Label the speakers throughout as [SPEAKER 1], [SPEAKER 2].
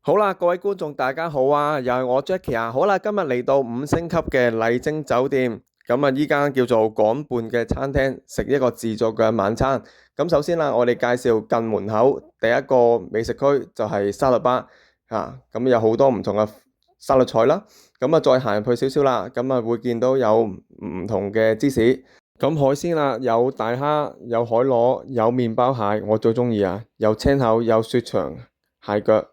[SPEAKER 1] 好啦，各位觀眾大家好啊，又係我 Jackie 啊。好啦，今日嚟到5星級嘅麗晶酒店，咁啊依間叫做港畔嘅餐廳，食一個自助嘅晚餐。咁首先啦，我哋介紹近門口第一個美食區就係沙律吧啊，咁有好多唔同嘅沙律菜啦。咁啊再行入去少少啦，咁啊會見到有唔同嘅芝士。咁海鮮啦，有大蝦，有海螺，有麵包蟹，我最中意啊，有青口，有雪場蟹腳。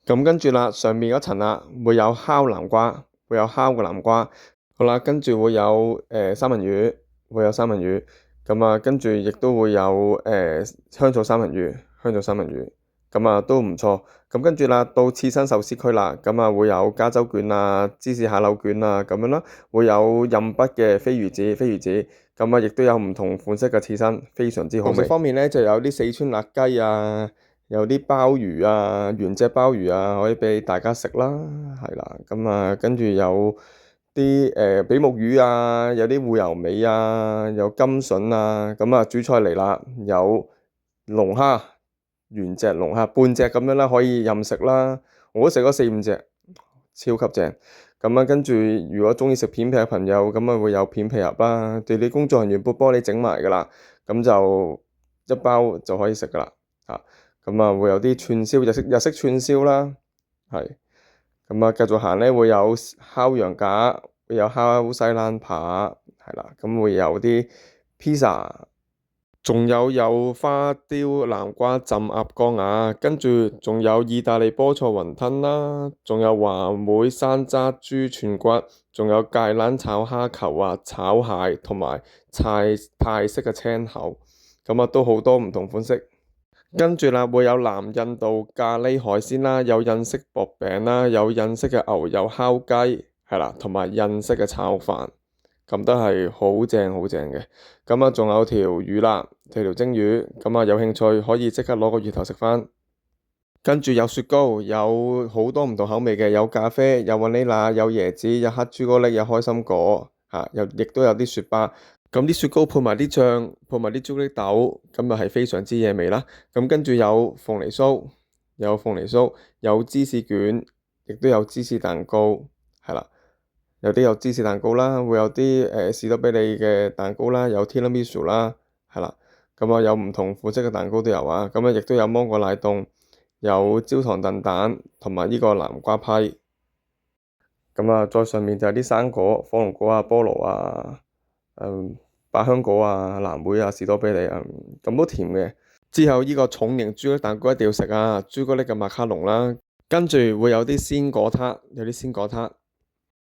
[SPEAKER 1] 咁跟住啦，上面嗰層啦，會有烤南瓜，會有烤嘅南瓜。好啦，跟住會有三文魚，會有三文魚。咁啊，跟住亦都會有香草三文魚，香草三文魚。咁啊都唔錯。咁跟住啦，到刺身壽司區啦，咁啊會有加州卷啊、芝士蟹柳卷啊咁樣啦，會有任筆嘅飛魚子，飛魚子。咁啊，亦都有唔同款式嘅刺身，非常之好味。食方面咧，就有啲四川辣雞啊。有啲鮑魚啊，原隻鮑魚啊，可以畀大家食啦，係啦，咁啊，跟住有啲比目魚啊，有啲芋油尾啊，有甘筍啊，咁啊主菜嚟啦，有龍蝦，原隻龍蝦半隻咁樣啦，可以任食啦，我都食咗4、5隻，超級正。咁啊，跟住如果鍾意食片皮嘅朋友，咁啊會有片皮盒啦，地理工作人員會幫你整埋噶啦，咁就一包就可以食噶啦，嚇。咁啊，會有啲串燒，日式串燒啦，係。咁啊，繼續行咧，會有烤羊架，會有烤西冷扒，係啦。咁會有啲 pizza，仲有花雕南瓜浸鴨肝啊，跟住仲有意大利菠菜雲吞啦，仲有話梅山楂豬串骨，仲有芥蘭炒蝦球啊，炒蟹同埋泰式嘅青口，咁啊都好多唔同款式。跟住啦，會有南印度咖喱海鮮啦，有印式薄餅啦，有印式嘅牛油烤雞，係啦，同埋印式嘅炒飯，咁都係好正好正嘅。咁啊，仲有條魚啦，條蒸魚，咁啊有興趣可以即刻攞個魚頭食返。跟住有雪糕，有好多唔同口味嘅，有咖啡，有雲呢拿，有椰子，有黑朱古力，有開心果，亦都有啲雪巴。咁啲雪糕配埋啲醬，配埋啲朱古力豆，咁啊係非常之惹味啦。咁跟住有鳳梨酥，有芝士卷，亦都有芝士蛋糕，係啦。有啲有芝士蛋糕啦，會有啲士多啤梨嘅蛋糕啦，有 tiramisu 啦，係啦。咁啊有唔同款式嘅蛋糕都有啊。咁啊亦都有芒果奶凍，有焦糖燉蛋，同埋呢個南瓜批。咁啊再上面就有啲生果，火龍果啊、菠蘿啊。百香果啊、藍莓啊、士多啤梨啊，咁都甜嘅。之後呢個重型朱古力蛋糕一定要食啊，朱古力嘅馬卡龍啦，跟住會有啲鮮果撻，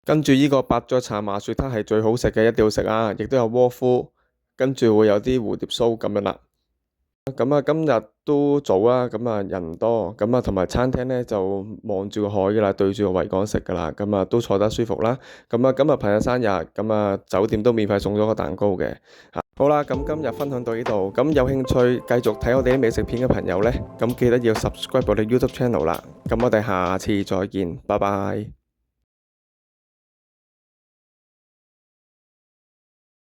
[SPEAKER 1] 跟住呢個伯爵茶麻薯撻係最好食嘅，一定要食啊，亦都有窩夫，跟住會有啲蝴蝶酥咁樣啦。咁啊，今日都早啊，咁啊人唔多，咁啊同埋餐廳咧就望住個海噶啦，對住個維港食噶啦，咁啊都坐得舒服啦。咁啊今日朋友生日，咁啊酒店都免費送咗個蛋糕嘅。好啦，咁今日分享到呢度，咁有興趣繼續睇我哋啲美食片嘅朋友咧，咁記得要 subscribe 我哋 YouTube channel 啦。咁我哋下次再見，拜拜。